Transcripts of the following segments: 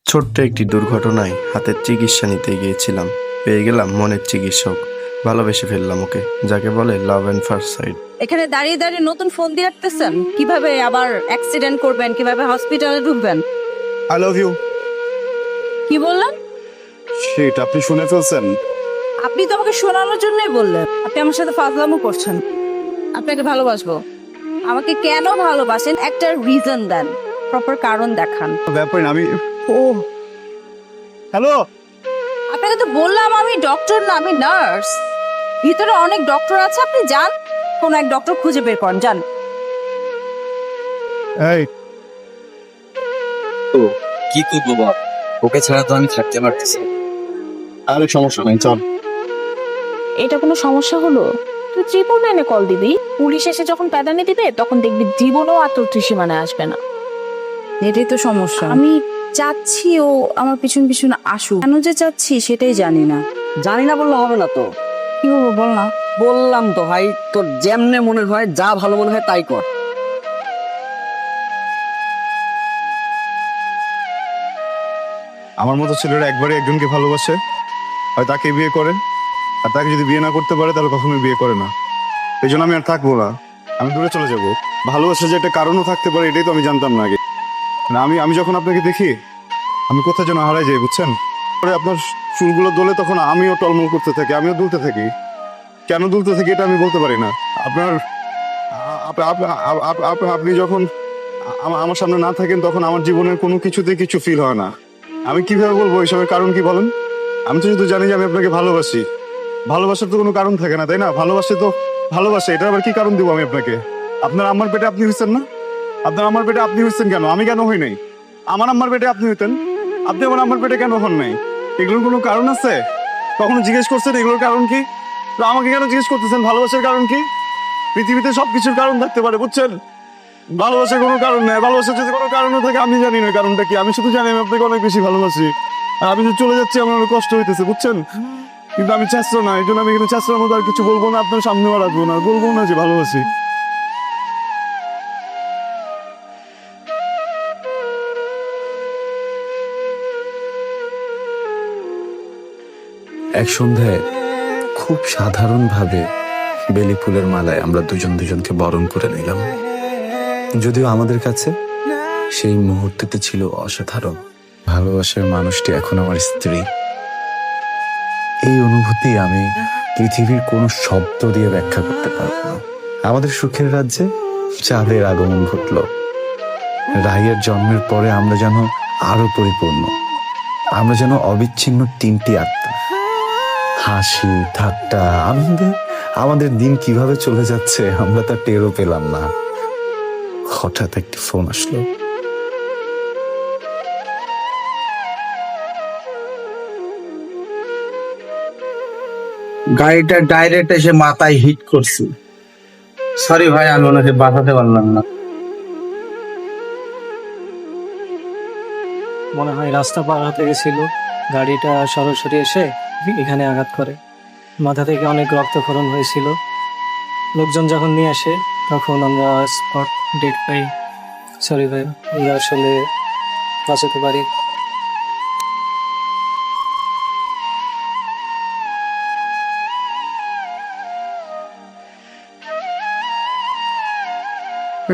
ছোট্ট একটি দুর্ঘটনায় হাতের চিকিৎসা নিতে গিয়েছিলাম, পেয়ে গেলাম মনের চিকিৎসক। ভালোবেসে ফেললাম ওকে, যাকে বলে লাভ অ্যান্ড ফার্স্ট সাইট। এখানে দাঁড়িয়ে দাঁড়িয়ে নতুন ফোন দিয়ে রাখতেছেন, কিভাবে আবার অ্যাক্সিডেন্ট করবেন, কিভাবে হসপিটালে ঢুকবেন। I love you. কি বললেন? শিট, আপনি শুনে ফেলছেন। আপনি তো আমাকে শোনানোর জন্যই বললেন। আপনি আমার সাথে ফাজলামো করছেন। আপনাকে ভালোবাসবো। আমাকে কেন ভালোবাসেন একটা রিজন দেন, প্রপার কারণ দেখান। ব্যাপার না, আমি ও হ্যালো। আপনাকে তো বললাম আমি ডক্টর না, আমি নার্স। ভিতরে অনেক ডক্টর আছে, আপনি যান, কোন এক ডক্টর খুঁজে বের করেন, যান। এই তো কি করবো বাবা, ওকে ছাড়া তো আমি থাকতে পারতেছি না। আরে সমস্যা নাই, চল। এটা কোনো সমস্যা হলো? তুই ট্রিপল নাইনে কল দিবি, পুলিশ এসে যখন প্যাদানি দিবে তখন দেখবি জীবনও আর তোর ত্রিসীমানায় আসবে না। এটাই তো সমস্যা। আমি চাচ্ছি ও আমার পিছন পিছন আসুক, কেন যে চাচ্ছি সেটাই জানি না। জানি না বললে হবে না তো। কি বলবো বল না। বললাম তো ভাই, তোর যেমনে মনে হয়, যা ভালো মনে হয় তাই কর। আমার মতো ছেলেরা একবারে একজনকে ভালোবাসে, হয় তাকে বিয়ে করে, আর তাকে যদি বিয়ে না করতে পারে তাহলে কখনোই বিয়ে করে না। এই জন্য আমি আর থাকবো না, আমি দূরে চলে যাব। ভালোবাসা যে একটা কারণও থাকতে পারে এটাই তো আমি জানতাম না আগে। না, আমি আমি যখন আপনাকে দেখি আমি কোথায় যেন হারাই যাই, বুঝছেন। পরে আপনার চুলগুলো দোলে তখন আমিও টলমল করতে থাকি, আমিও দুলতে থাকি। কেন দুলতে থাকি এটা আমি বলতে পারি না। আপনার আপনি যখন আমার সামনে না থাকেন তখন আমার জীবনের কোনো কিছুতে কিছু ফিল হয় না। আমি কিভাবে বলবো এইসবের কারণ কি বলেন? আমি তো শুধু জানি যে আমি আপনাকে ভালোবাসি। ভালোবাসার তো কোনো কারণ থাকে না, তাই না? ভালোবাসে তো ভালোবাসে, এটা আবার কি কারণ দিব আমি আপনাকে? আপনার আম্মার পেটে আপনি হয়েছেন না? আপনার আম্মার পেটে আপনি হয়েছেন কেন? আমি কেন হই নাই? আমার আম্মার পেটে আপনি হইতেন, আপনি আমার আম্মার পেটে কেন হন নাই? এগুলোর কোনো কারণ আছে? কখনো জিজ্ঞেস করছেন এগুলোর কারণ কি? তো আমাকে কেন জিজ্ঞেস করতেছেন ভালোবাসার কারণ কি? পৃথিবীতে সবকিছুর কারণ থাকতে পারে, বুঝছেন। ভালোবাসার কোনো কারণ নেই। ভালোবাসার যদি কোনো কারণও থাকে আমি জানি না কারণটা কি। আমি শুধু জানি আমি আপনাকে অনেক বেশি ভালোবাসি। আর আমি যে চলে যাচ্ছি আমার অনেক কষ্ট হইতেছে, বুঝছেন। কিন্তু আমি চাচ্ছ না, এই জন্য আমি এখানে চাচ্ছার মতো আর কিছু বলবো না, আপনার সামনে আর আসবো না, বলবো না যে ভালোবাসি। এক সন্ধ্যায় খুব সাধারণভাবে বেলি ফুলের মালায় আমরা দুজন দুজনকে বরণ করে নিলাম। যদিও আমাদের কাছে সেই মুহূর্তটি ছিল অসাধারণ। ভালোবাসার মানুষটি এখন আমার স্ত্রী। এই অনুভূতি আমি পৃথিবীর কোনো শব্দ দিয়ে ব্যাখ্যা করতে পারব না। আমাদের সুখের রাজ্যে চাঁদের আগমন ঘটল। রাহিয়ার জন্মের পরে আমরা যেন আরো পরিপূর্ণ। আমরা যেন অবিচ্ছিন্ন তিনটি আত্মা। হাসি, ঠাট্টা, আনন্দে আমাদের দিন কিভাবে চলে যাচ্ছে আমরা তা টেরও পেলাম না। হঠাৎ একটি ফোন আসলো। গাড়িটা ডাইরেক্ট এসে মাথায় হিট করছে। সরি ভাই, আমি ওনাকে বাঁচাতে পারলাম না। মনে হয় রাস্তা পার হতে গেছিল, গাড়িটা সরাসরি এসে এখানে আঘাত করে। মাথা থেকে অনেক রক্তক্ষরণ হয়েছিল। লোকজন যখন নিয়ে আসে তখন আমরা স্পট ডেট পাই। সরি ভাই, আমরা আসলে বাঁচাতে পারি।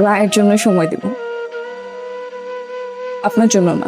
রায়ের জন্য সময় দেব, আপনার জন্য না।